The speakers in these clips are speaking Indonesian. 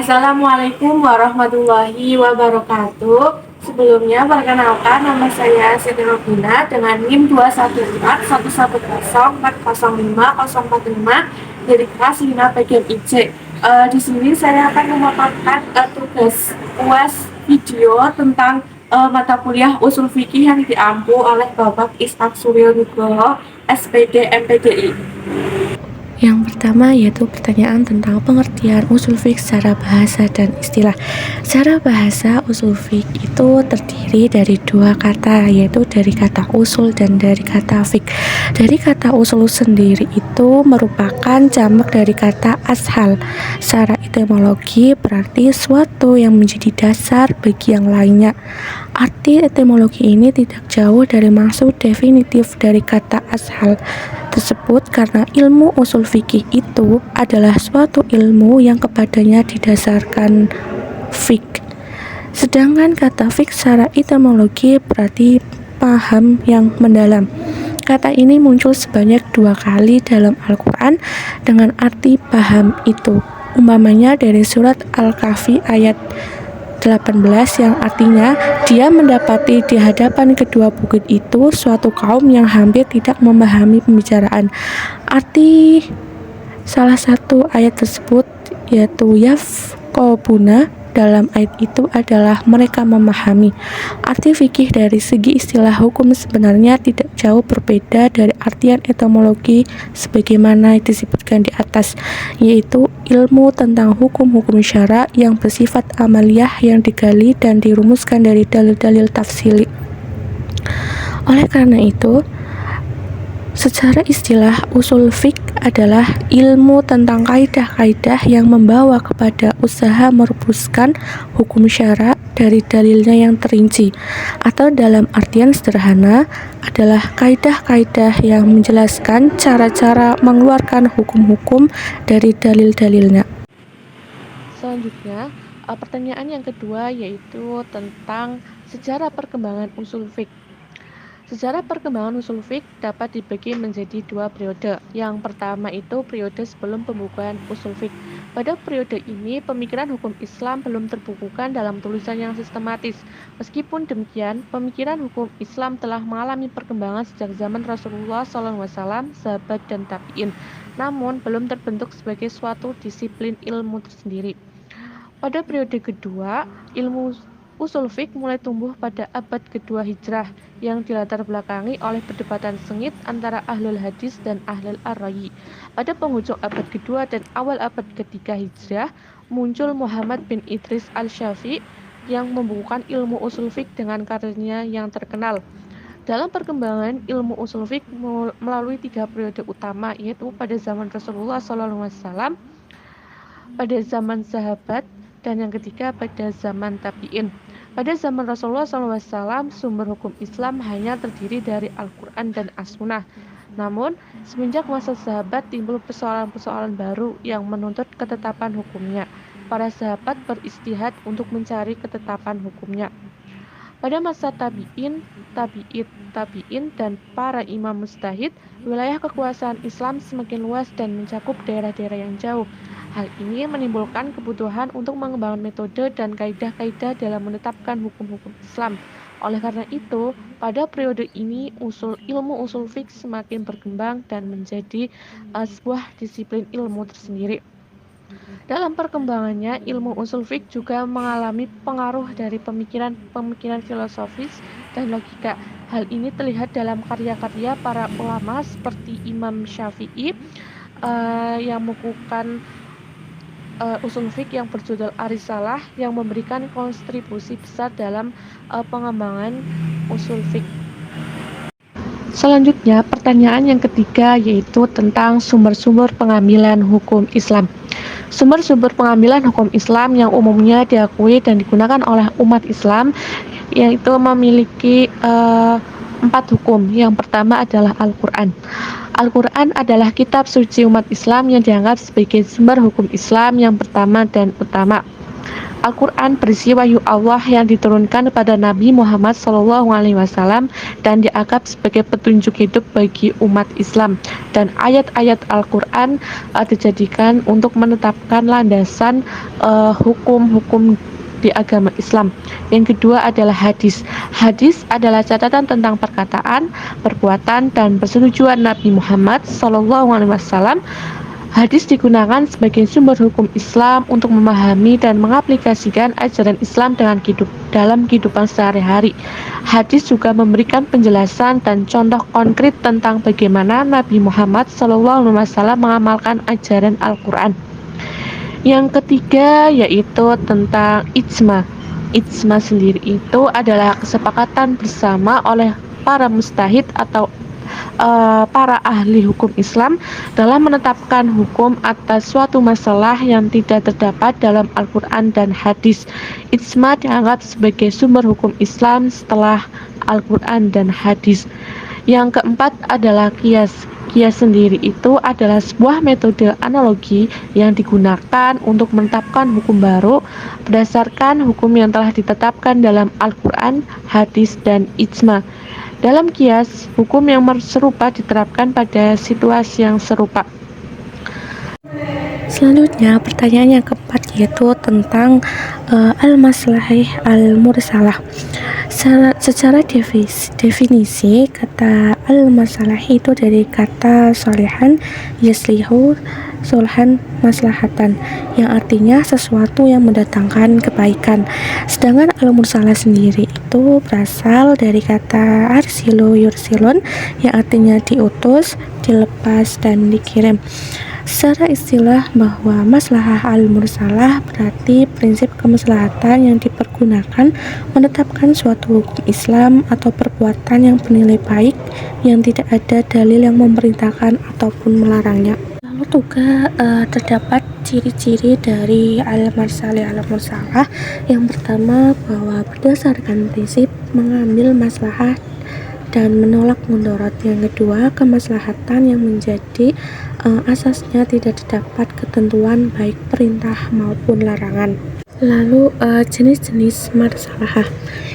Assalamualaikum warahmatullahi wabarakatuh. Sebelumnya perkenalkan, nama saya Siti Robina dengan NIM 2141110405045 dari kelas 5 bagian IC. Di sini saya akan memaparkan tugas UAS video tentang mata kuliah usul fikih yang diampu oleh Bapak Ishak Suryo Nugroho, SPD MPDI. Yang pertama yaitu pertanyaan tentang pengertian usul fiqh secara bahasa dan istilah. Secara bahasa, usul fiqh itu terdiri dari dua kata, yaitu dari kata usul dan dari kata fiqh. Dari kata usul sendiri itu merupakan jamak dari kata ashal. Secara etimologi berarti suatu yang menjadi dasar bagi yang lainnya. Arti etimologi ini tidak jauh dari maksud definitif dari kata ashal tersebut, karena ilmu usul fikih itu adalah suatu ilmu yang kepadanya didasarkan fiqh. Sedangkan kata fiqh secara etimologi berarti paham yang mendalam. Kata ini muncul sebanyak 2 kali dalam Al-Quran dengan arti paham itu. Umpamanya dari surat Al-Kahfi ayat 18 yang artinya dia mendapati di hadapan kedua bukit itu suatu kaum yang hampir tidak memahami pembicaraan. Arti salah satu ayat tersebut yaitu yafqahuna dalam ayat itu adalah mereka memahami. Arti fikih dari segi istilah hukum sebenarnya tidak jauh berbeda dari artian etimologi sebagaimana disebutkan di atas, yaitu ilmu tentang hukum-hukum syara yang bersifat amaliyah yang digali dan dirumuskan dari dalil-dalil tafsili. Oleh karena itu, secara istilah, usul fiqh adalah ilmu tentang kaidah-kaidah yang membawa kepada usaha merumuskan hukum syara dari dalilnya yang terinci, atau dalam artian sederhana adalah kaidah-kaidah yang menjelaskan cara-cara mengeluarkan hukum-hukum dari dalil-dalilnya. Selanjutnya, pertanyaan yang kedua yaitu tentang sejarah perkembangan usul fiqh. Sejarah perkembangan usul fiqh dapat dibagi menjadi 2 periode. Yang pertama itu periode sebelum pembukuan usul fiqh. Pada periode ini, pemikiran hukum Islam belum terbukukan dalam tulisan yang sistematis. Meskipun demikian, pemikiran hukum Islam telah mengalami perkembangan sejak zaman Rasulullah SAW, sahabat dan tabi'in, namun belum terbentuk sebagai suatu disiplin ilmu tersendiri. Pada periode kedua, ilmu usul fiqh mulai tumbuh pada abad kedua Hijrah yang dilatar belakangi oleh perdebatan sengit antara ahlul hadis dan ahlul ar-ra'yi. Pada penghujung abad kedua dan awal abad ketiga Hijrah, muncul Muhammad bin Idris al-Syafi'i yang membukukan ilmu usul fiqh dengan karyanya yang terkenal. Dalam perkembangan ilmu usul fiqh melalui 3 periode utama, yaitu pada zaman Rasulullah SAW, pada zaman sahabat, dan yang ketiga pada zaman tabi'in. Pada zaman Rasulullah SAW, sumber hukum Islam hanya terdiri dari Al-Quran dan As-Sunnah. Namun, semenjak masa sahabat timbul persoalan-persoalan baru yang menuntut ketetapan hukumnya. Para sahabat beristihad untuk mencari ketetapan hukumnya. Pada masa tabi'in, dan para imam mujtahid, wilayah kekuasaan Islam semakin luas dan mencakup daerah-daerah yang jauh. Hal ini menimbulkan kebutuhan untuk mengembangkan metode dan kaidah-kaidah dalam menetapkan hukum-hukum Islam. Oleh karena itu, pada periode ini ilmu usul fiqh semakin berkembang dan menjadi sebuah disiplin ilmu tersendiri. Dalam perkembangannya, ilmu usul fiqh juga mengalami pengaruh dari pemikiran filosofis dan logika. Hal ini terlihat dalam karya-karya para ulama seperti Imam Syafi'i yang membukukan usul fiqh yang berjudul Ar-Risalah yang memberikan kontribusi besar dalam pengembangan usul fiqh. Selanjutnya, pertanyaan yang ketiga yaitu tentang sumber-sumber pengambilan hukum Islam. Sumber-sumber pengambilan hukum Islam yang umumnya diakui dan digunakan oleh umat Islam yaitu memiliki 4 hukum. Yang pertama adalah Al-Quran. Al-Quran adalah kitab suci umat Islam yang dianggap sebagai sumber hukum Islam yang pertama dan utama. Al-Quran berisi wahyu Allah yang diturunkan kepada Nabi Muhammad SAW dan dianggap sebagai petunjuk hidup bagi umat Islam. Dan ayat-ayat Al-Quran dijadikan untuk menetapkan landasan hukum-hukum di agama Islam. Yang kedua adalah hadis. Hadis adalah catatan tentang perkataan, perbuatan, dan persetujuan Nabi Muhammad SAW. Hadis digunakan sebagai sumber hukum Islam untuk memahami dan mengaplikasikan ajaran Islam dalam kehidupan sehari-hari. Hadis juga memberikan penjelasan dan contoh konkret tentang bagaimana Nabi Muhammad SAW mengamalkan ajaran Al-Quran. Yang ketiga yaitu tentang ijma. Ijma sendiri itu adalah kesepakatan bersama oleh para mujtahid atau para ahli hukum Islam dalam menetapkan hukum atas suatu masalah yang tidak terdapat dalam Al-Quran dan hadis. Ijma dianggap sebagai sumber hukum Islam setelah Al-Quran dan hadis. Yang keempat adalah qiyas. Qiyas sendiri itu adalah sebuah metode analogi yang digunakan untuk menetapkan hukum baru berdasarkan hukum yang telah ditetapkan dalam Al-Quran, hadis, dan ijma. Dalam qiyas, hukum yang serupa diterapkan pada situasi yang serupa. Selanjutnya, pertanyaan yang keempat yaitu tentang al-maslahah al-mursalah. Secara definisi, kata al-masalah itu dari kata solihan yaslihu sulhan maslahatan, yang artinya sesuatu yang mendatangkan kebaikan. Sedangkan al-mursalah sendiri itu berasal dari kata arsilu yursilun, yang artinya diutus, dilepas, dan dikirim. Secara istilah, bahwa maslahah al-mursalah berarti prinsip kemaslahatan yang dipergunakan menetapkan suatu hukum Islam atau perbuatan yang bernilai baik yang tidak ada dalil yang memerintahkan ataupun melarangnya. Lalu juga terdapat ciri-ciri dari al-mursalah. Yang pertama, bahwa berdasarkan prinsip mengambil maslahah dan menolak mudarat. Yang kedua, kemaslahatan yang menjadi asasnya tidak terdapat ketentuan baik perintah maupun larangan. Lalu jenis-jenis maslahah.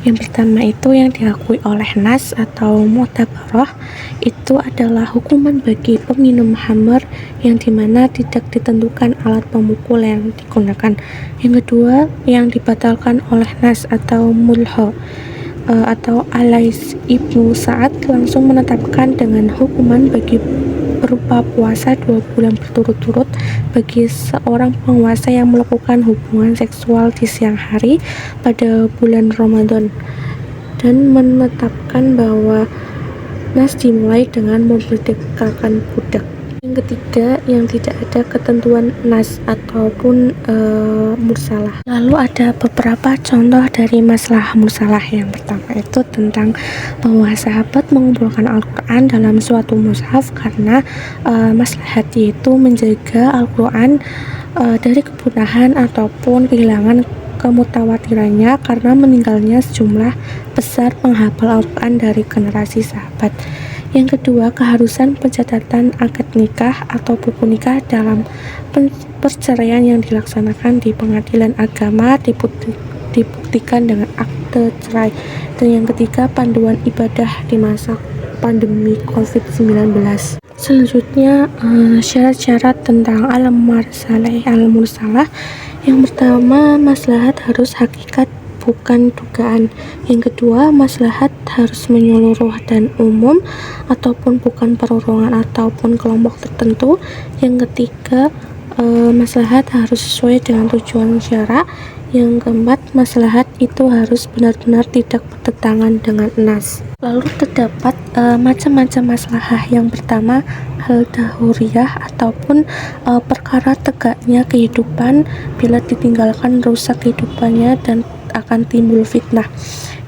Yang pertama itu yang diakui oleh nas atau mu'tabarah, itu adalah hukuman bagi peminum khamr yang dimana tidak ditentukan alat pemukul yang digunakan. Yang kedua, yang dibatalkan oleh nas atau mulha atau Alais Ibnu Sa'ad langsung menetapkan dengan hukuman bagi berupa puasa 2 bulan berturut-turut bagi seorang penguasa yang melakukan hubungan seksual di siang hari pada bulan Ramadan, dan menetapkan bahwa nas dimulai dengan memerdekakan budak. Yang ketiga, yang tidak ada ketentuan nas ataupun mursalah. Lalu ada beberapa contoh dari masalah mursalah. Yang pertama itu tentang bahwa sahabat mengumpulkan Al-Quran dalam suatu mushaf karena maslahat yaitu menjaga Al-Quran dari kepunahan ataupun kehilangan kemutawatirannya karena meninggalnya sejumlah besar penghafal Al-Quran dari generasi sahabat. Yang kedua, keharusan pencatatan akad nikah atau buku nikah dalam perceraian yang dilaksanakan di pengadilan agama dibuktikan dengan akte cerai. Dan yang ketiga, panduan ibadah di masa pandemi COVID-19. Selanjutnya, syarat-syarat tentang al-mursalah. Yang pertama, maslahat harus hakikat bukan dugaan. Yang kedua, maslahat harus menyeluruh dan umum ataupun bukan perorangan ataupun kelompok tertentu. Yang ketiga, maslahat harus sesuai dengan tujuan syara. Yang keempat, maslahat itu harus benar-benar tidak bertentangan dengan nas. Lalu terdapat macam-macam maslahah. Yang pertama, al-dahuriyah ataupun perkara tegaknya kehidupan, bila ditinggalkan rusak kehidupannya dan akan timbul fitnah.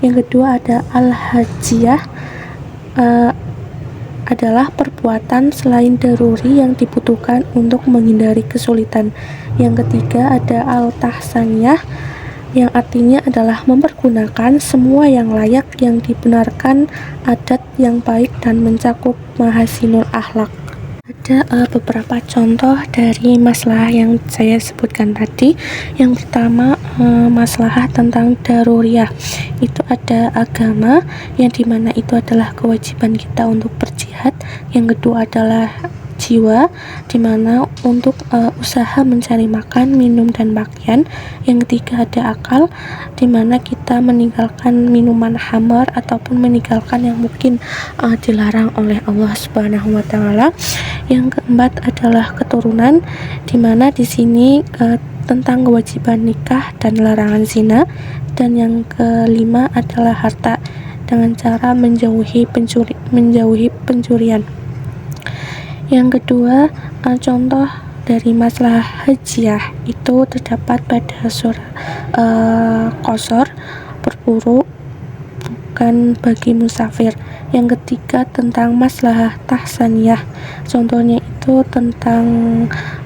Yang kedua ada al-hajiyah, adalah perbuatan selain daruri yang dibutuhkan untuk menghindari kesulitan. Yang ketiga ada al-tahsaniyah, yang artinya adalah mempergunakan semua yang layak yang dibenarkan, adat yang baik dan mencakup mahasinul akhlak. Ada beberapa contoh dari masalah yang saya sebutkan tadi. Yang pertama, masalah tentang daruriyah. Itu ada agama, yang dimana itu adalah kewajiban kita untuk berjihad. Yang kedua adalah jiwa, dimana untuk usaha mencari makan, minum, dan pakaian. Yang ketiga ada akal, dimana kita meninggalkan minuman khamar ataupun meninggalkan yang mungkin dilarang oleh Allah Subhanahu wa Ta'ala. Yang keempat adalah keturunan, dimana di sini tentang kewajiban nikah dan larangan zina. Dan yang kelima adalah harta, dengan cara menjauhi pencurian. Yang kedua, contoh dari masalah hajiah itu terdapat pada surah Qasar, berburu bukan bagi musafir. Yang ketiga tentang masalah tahsaniyah, contohnya itu tentang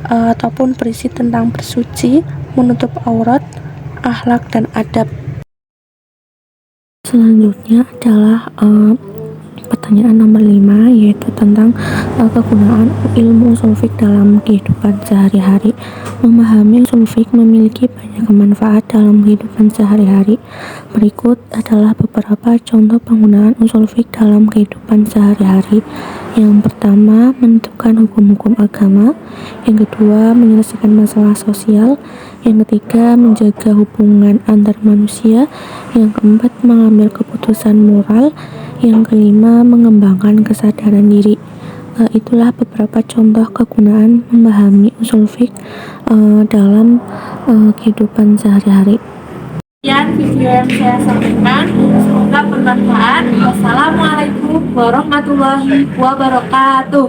ataupun berisi tentang bersuci, menutup aurat, akhlak, dan adab. Selanjutnya adalah pertanyaan nomor 5, yaitu tentang kegunaan ilmu ushul fiqh dalam kehidupan sehari-hari. Memahami ushul fiqh memiliki banyak manfaat dalam kehidupan sehari-hari. Berikut adalah beberapa contoh penggunaan ushul fiqh dalam kehidupan sehari-hari. Yang pertama, menentukan hukum-hukum agama. Yang kedua, menyelesaikan masalah sosial. Yang ketiga, menjaga hubungan antar manusia. Yang keempat, mengambil keputusan moral. Yang kelima, mengembangkan kesadaran diri. Itulah beberapa contoh kegunaan memahami ushul fiqh dalam kehidupan sehari-hari. Sekian video yang saya sampaikan, semoga bermanfaat. Wassalamualaikum warahmatullahi wabarakatuh.